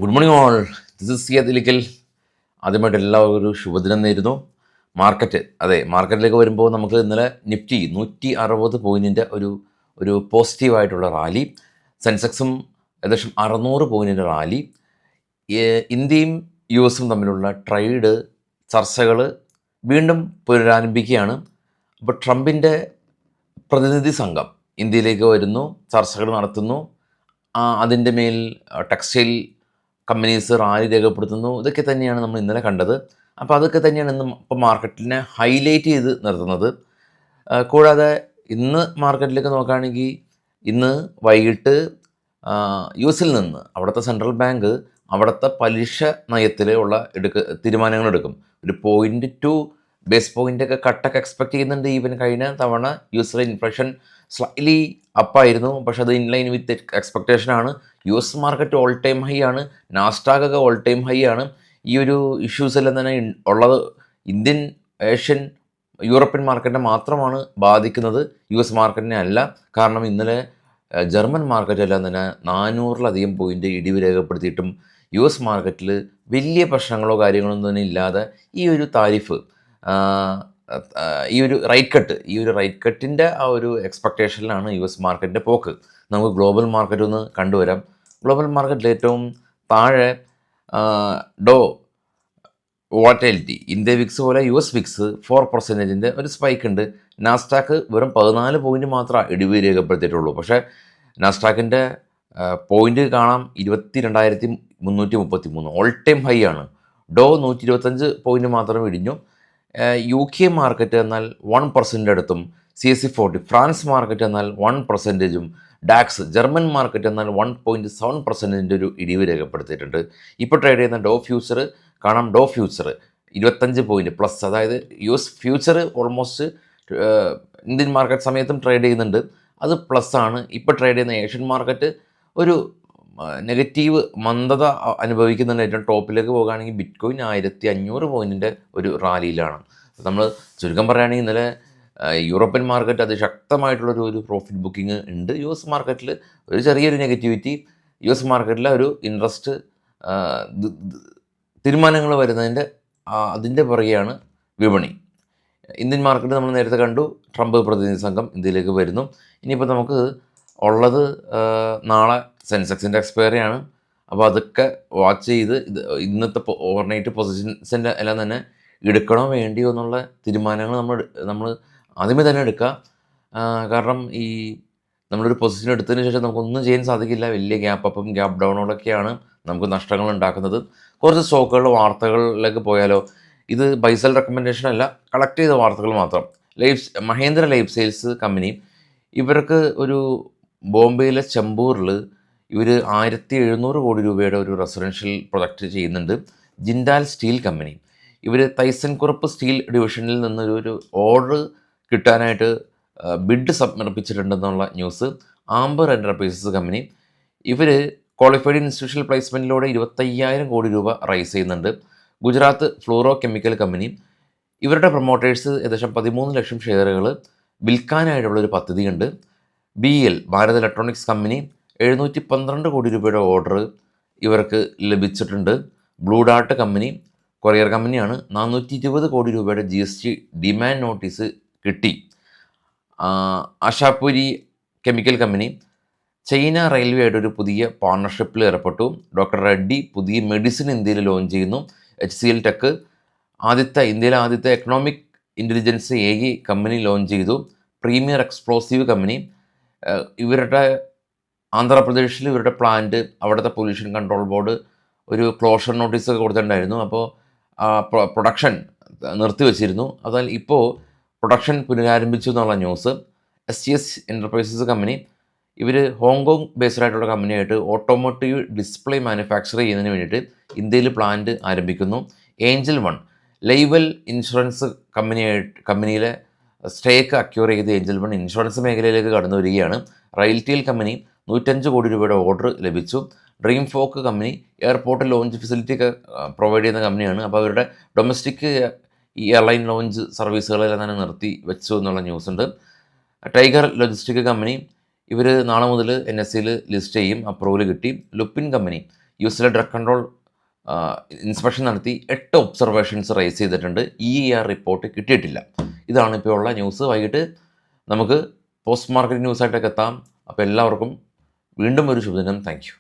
Good morning all. This is Siya Dilikkal. ആദ്യമായിട്ട് എല്ലാവരും ശുഭദിനം നേരുന്നു. മാർക്കറ്റിലേക്ക് വരുമ്പോൾ നമുക്ക് ഇന്നലെ നിഫ്റ്റി 160 പോയിൻറ്റിൻ്റെ ഒരു പോസിറ്റീവായിട്ടുള്ള റാലി, സെൻസെക്സും ഏകദേശം 600 പോയിൻറ്റിൻ്റെ റാലി. ഇന്ത്യയും യു എസും തമ്മിലുള്ള ട്രേഡ് ചർച്ചകൾ വീണ്ടും പുനരാരംഭിക്കുകയാണ്. അപ്പോൾ ട്രംപിൻ്റെ പ്രതിനിധി സംഘം ഇന്ത്യയിലേക്ക് വരുന്നു, ചർച്ചകൾ നടത്തുന്നു. അതിൻ്റെ മേൽ ടെക്സ്റ്റൈൽ കമ്പനീസ് റാലി രേഖപ്പെടുത്തുന്നു. ഇതൊക്കെ തന്നെയാണ് നമ്മൾ ഇന്നലെ കണ്ടത്. അപ്പോൾ അതൊക്കെ തന്നെയാണ് ഇന്ന് ഇപ്പോൾ മാർക്കറ്റിനെ ഹൈലൈറ്റ് ചെയ്ത് നിർത്തുന്നത്. കൂടാതെ ഇന്ന് മാർക്കറ്റിലേക്ക് നോക്കുകയാണെങ്കിൽ ഇന്ന് വൈകിട്ട് യു എസിൽ നിന്ന് അവിടുത്തെ സെൻട്രൽ ബാങ്ക് അവിടുത്തെ പലിശ നയത്തിൽ ഉള്ള തീരുമാനങ്ങൾ എടുക്കും. ഒരു 0.2 ബേസ് പോയിൻ്റൊക്കെ കട്ടൊക്കെ എക്സ്പെക്ട് ചെയ്യുന്നുണ്ട്. ഈവൻ കഴിഞ്ഞ തവണ യു എസിലെ ഇൻഫ്ലേഷൻ സ്ലൈറ്റ്ലി അപ്പായിരുന്നു, പക്ഷെ അത് ഇൻലൈൻ വിത്ത് എക്സ്പെക്റ്റേഷനാണ്. U S market all time high ആണ്, നാസ്ഡാക്കൊക്കെ ഓൾ ടൈം ഹൈ ആണ്. ഈ ഒരു ഇഷ്യൂസ് എല്ലാം തന്നെ ഉള്ളത് ഇന്ത്യൻ, ഏഷ്യൻ, യൂറോപ്യൻ മാർക്കറ്റിനെ മാത്രമാണ് ബാധിക്കുന്നത്, യു എസ് മാർക്കറ്റിനെ അല്ല. കാരണം ഇന്നലെ ജർമ്മൻ മാർക്കറ്റെല്ലാം തന്നെ 400-ലധികം പോയിൻ്റ് ഇടിവ് രേഖപ്പെടുത്തിയിട്ടും യു എസ് മാർക്കറ്റിൽ വലിയ പ്രശ്നങ്ങളോ കാര്യങ്ങളോ തന്നെ ഇല്ലാതെ ഈ ഒരു താരിഫ്, ഈ ഒരു റൈറ്റ് കട്ടിൻ്റെ ആ ഒരു എക്സ്പെക്റ്റേഷനിലാണ് യു എസ് മാർക്കറ്റിൻ്റെ പോക്ക്. നമുക്ക് ഗ്ലോബൽ മാർക്കറ്റ് ഒന്ന് കണ്ടുവരാം. ഗ്ലോബൽ മാർക്കറ്റിൽ ഏറ്റവും താഴെ ഡോ വോളറ്റിലിറ്റി, ഇന്ത്യ വിക്സ് പോലെ യു എസ് വിക്സ് 4% ഒരു സ്പൈക്ക് ഉണ്ട്. നാസ്ഡാക്ക് വെറും 14 പോയിൻറ്റ് മാത്രമേ ഇടിവ് രേഖപ്പെടുത്തിയിട്ടുള്ളൂ. പക്ഷേ നാസ്ഡാക്കിൻ്റെ പോയിൻ്റ് കാണാം 22,333, ഓൾ ടൈം ഹൈ ആണ്. ഡോ 125 പോയിൻറ്റ് മാത്രം ഇടിഞ്ഞു. യു കെ മാർക്കറ്റ് എന്നാൽ 1% അടുത്തും, CAC 40 ഫ്രാൻസ് മാർക്കറ്റ് എന്നാൽ 1%, ഡാക്സ് ജർമ്മൻ മാർക്കറ്റ് എന്നാൽ 1.7% ഒരു ഇടിവ് രേഖപ്പെടുത്തിയിട്ടുണ്ട്. ഇപ്പോൾ ട്രേഡ് ചെയ്യുന്ന ഡോ ഫ്യൂച്ചർ കാണാം. ഡോ ഫ്യൂച്ചർ 25 പോയിൻറ്റ് പ്ലസ്, അതായത് U S future almost Indian market സമയത്തും ട്രേഡ് ചെയ്യുന്നുണ്ട്, അത് പ്ലസ് ആണ്. ഇപ്പോൾ ട്രേഡ് ചെയ്യുന്ന ഏഷ്യൻ മാർക്കറ്റ് ഒരു നെഗറ്റീവ് മന്ദത അനുഭവിക്കുന്നുണ്ട്. ഏറ്റവും ടോപ്പിലേക്ക് പോകുകയാണെങ്കിൽ ബിറ്റ് കോയിൻ 1500 പോയിൻറ്റിൻ്റെ ഒരു റാലിയിലാണ്. നമ്മൾ ചുരുക്കം പറയുകയാണെങ്കിൽ ഇന്നലെ യൂറോപ്യൻ മാർക്കറ്റ് അതിശക്തമായിട്ടുള്ളൊരു പ്രോഫിറ്റ് ബുക്കിംഗ് ഉണ്ട്. യു എസ് മാർക്കറ്റിൽ ഒരു ചെറിയൊരു നെഗറ്റിവിറ്റി, യു എസ് മാർക്കറ്റിലെ ഒരു ഇൻട്രസ്റ്റ് തീരുമാനങ്ങൾ വരുന്നതിൻ്റെ അതിൻ്റെ പുറകെയാണ് വിപണി. ഇന്ത്യൻ മാർക്കറ്റ് നമ്മൾ നേരത്തെ കണ്ടു, ട്രംപ് പ്രതിനിധി സംഘം ഇന്ത്യയിലേക്ക് വരുന്നു. ഇനിയിപ്പോൾ നമുക്ക് ഉള്ളത് നാളെ സെൻസെക്സിൻ്റെ എക്സ്പയറി ആണ്. അപ്പോൾ അതൊക്കെ വാച്ച് ചെയ്ത് ഇന്നത്തെ ഓവർനൈറ്റ് പൊസിഷൻസിൻ്റെ എല്ലാം തന്നെ എടുക്കണോ വേണ്ടിയോ എന്നുള്ള തീരുമാനങ്ങൾ നമ്മൾ ആദ്യമേ തന്നെ എടുക്കുക. കാരണം ഈ നമ്മളൊരു പൊസിഷൻ എടുത്തതിന് ശേഷം നമുക്കൊന്നും ചെയ്യാൻ സാധിക്കില്ല. വലിയ ഗ്യാപ്പ് അപ്പും ഗ്യാപ്പ് ഡൗണുകളൊക്കെയാണ് നമുക്ക് നഷ്ടങ്ങൾ ഉണ്ടാക്കുന്നത്. കുറച്ച് സ്റ്റോക്കുകളുടെ വാർത്തകളിലേക്ക് പോയാലോ? ഇത് ബൈസൽ റെക്കമെൻഡേഷൻ അല്ല, കളക്ട് ചെയ്ത വാർത്തകൾ മാത്രം. മഹേന്ദ്ര ലൈഫ് സെയിൽസ് കമ്പനി, ഇവർക്ക് ഒരു ബോംബെയിലെ ചെമ്പൂരിൽ ഇവർ 1700 കോടി രൂപയുടെ ഒരു റെസിഡൻഷ്യൽ പ്രൊജക്റ്റ് ചെയ്യുന്നുണ്ട്. ജിൻഡാൽ സ്റ്റീൽ കമ്പനി, ഇവർ തൈസൻകുറപ്പ് സ്റ്റീൽ ഡിവിഷനിൽ നിന്നൊരു ഓർഡർ കിട്ടാനായിട്ട് ബിഡ് സമർപ്പിച്ചിട്ടുണ്ടെന്നുള്ള ന്യൂസ്. ആംബർ എൻ്റർപ്രൈസസ് കമ്പനി, ഇവർ ക്വാളിഫൈഡ് ഇൻസ്റ്റിറ്റ്യൂഷണൽ പ്ലേസ്മെൻറ്റിലൂടെ 25,000 കോടി രൂപ റൈസ് ചെയ്യുന്നുണ്ട്. ഗുജറാത്ത് ഫ്ലൂറോ കെമിക്കൽ കമ്പനി, ഇവരുടെ പ്രൊമോട്ടേഴ്സ് ഏകദേശം 13 ലക്ഷം ഷെയറുകൾ വിൽക്കാനായിട്ടുള്ളൊരു പദ്ധതിയുണ്ട്. BEL ഭാരത് ഇലക്ട്രോണിക്സ് കമ്പനി 712 കോടി രൂപയുടെ ഓർഡർ ഇവർക്ക് ലഭിച്ചിട്ടുണ്ട്. ബ്ലൂ ഡാർട്ട് കമ്പനി, കൊറിയർ കമ്പനിയാണ്, 420 കോടി രൂപയുടെ GST ഡിമാൻഡ് നോട്ടീസ് കിട്ടി. Ashapuri chemical company, China railway ആയിട്ടൊരു പുതിയ പാർട്ണർഷിപ്പിൽ ഏർപ്പെട്ടു. ഡോക്ടർ റെഡ്ഡി പുതിയ മെഡിസിൻ ഇന്ത്യയിൽ ലോഞ്ച് ചെയ്യുന്നു. HCL ടെക് ഇന്ത്യയിലെ ആദ്യത്തെ economic intelligence AI company launch ചെയ്തു. പ്രീമിയർ എക്സ്പ്ലോസീവ് കമ്പനി, ഇവരുടെ ആന്ധ്രാപ്രദേശിൽ ഇവരുടെ പ്ലാന്റ്, അവിടുത്തെ പൊല്യൂഷൻ കൺട്രോൾ ബോർഡ് ഒരു ക്ലോഷർ നോട്ടീസൊക്കെ കൊടുത്തിട്ടുണ്ടായിരുന്നു. അപ്പോൾ പ്രൊഡക്ഷൻ നിർത്തിവെച്ചിരുന്നു. എന്നാൽ ഇപ്പോൾ പ്രൊഡക്ഷൻ പുനരാരംഭിച്ചു എന്നുള്ള ന്യൂസ്. SGS എൻ്റർപ്രൈസസ് കമ്പനി, ഇവർ ഹോങ്കോങ് ബേസ്ഡ് ആയിട്ടുള്ള കമ്പനിയായിട്ട് ഓട്ടോമോട്ടീവ് ഡിസ്പ്ലേ മാനുഫാക്ചർ ചെയ്യുന്നതിന് വേണ്ടിയിട്ട് ഇന്ത്യയിൽ പ്ലാന്റ് ആരംഭിക്കുന്നു. ഏഞ്ചൽ വൺ ലൈവൽ ഇൻഷുറൻസ് കമ്പനിയിലെ സ്റ്റേക്ക് അക്യൂർ ചെയ്ത് ഏഞ്ചൽ വൺ ഇൻഷുറൻസ് മേഖലയിലേക്ക് കടന്നു വരികയാണ്. റെയിൽറ്റെയിൽ കമ്പനി 105 കോടി രൂപയുടെ ഓർഡർ ലഭിച്ചു. Dream folk company airport launch facility ഒക്കെ പ്രൊവൈഡ് ചെയ്യുന്ന കമ്പനിയാണ്. അപ്പോൾ അവരുടെ ഡൊമസ്റ്റിക് എയർലൈൻ ലോഞ്ച് സർവീസുകളെല്ലാം തന്നെ നിർത്തി വെച്ചു എന്നുള്ള ന്യൂസുണ്ട്. ടൈഗർ ലോജിസ്റ്റിക് കമ്പനി, ഇവർ നാളെ മുതൽ NSEയിൽ ലിസ്റ്റ് ചെയ്യും, അപ്രൂവൽ കിട്ടി. ലുപ്പിൻ കമ്പനി, യു.എസിലെ ഡ്രഗ് കൺട്രോൾ ഇൻസ്പെക്ഷൻ നടത്തി 8 ഒബ്സർവേഷൻസ് റൈസ് ചെയ്തിട്ടുണ്ട്. റിപ്പോർട്ട് കിട്ടിയിട്ടില്ല. ഇതാണ് ഇപ്പോൾ ഉള്ള ന്യൂസ്. വൈകിട്ട് നമുക്ക് പോസ്റ്റ് മാർക്കറ്റ് ന്യൂസായിട്ടൊക്കെ എത്താം. അപ്പോൾ എല്ലാവർക്കും വീണ്ടും ഒരു ശുഭദിനം. Thank you.